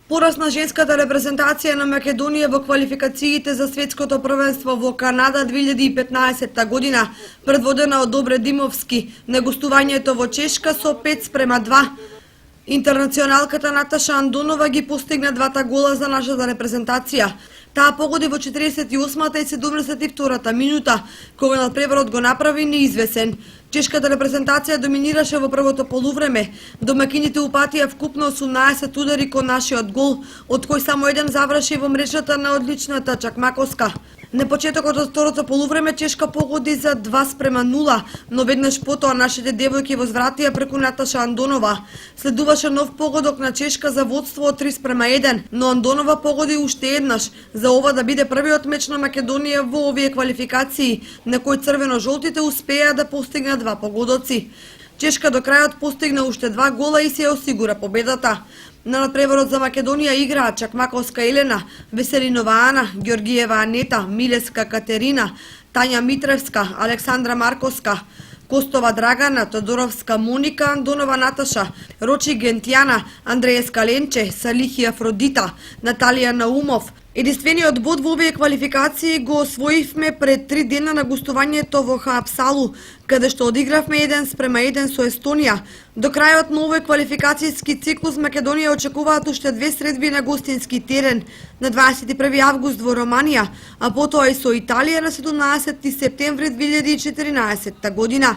Порасна женската репрезентација на Македонија во квалификациите за светското првенство во Канада 2015 година, предводена од Добре Димовски, на гостувањето во Чешка со 5:2. Интернационалката Наташа Андонова ги постигна двата гола за нашата репрезентација. Таа погоди во 48-та и 72-та минута, кога надпреварот го направи неизвесен. Чешката репрезентација доминираше во првото полувреме. Домакините упатија вкупно 18 удари кон нашиот гол, од кој само еден заврши во мрежата на одличната Чакмаковска. На почетокот од второто полувреме Чешка погоди за 2:0, но веднаш потоа нашите девојки возвратија преку Наташа Андонова. Следуваше нов погодок на Чешка за водство од 3:1, но Андонова погоди уште еднаш, за ова да биде првиот меч на Македонија во овие квалификации, на кој црвено-жолтите успеа да постигнат два погодоци. Чешка до крајот постигна уште два гола и се осигура победата. На надпреварот за Македонија играа Чакмаковска Елена, Веселинова Ана, Георгиева Анета, Милеска Катерина, Тања Митревска, Александра Марковска, Костова Драгана, Тодоровска Моника, Андонова Наташа, Рочи Гентјана, Андреевска Ленче, Салихи Афродита, Наталија Наумов. Единствениот бод во овие квалификации го освоивме пред 3 дена на гостувањето во Хаапсалу, каде што одигравме 1:1 со Естонија. До крајот на овој квалификацијски циклус Македонија очекуваат уште две средби на гостински терен на 21 август во Романија, а потоа и со Италија на 17 септември 2014 година.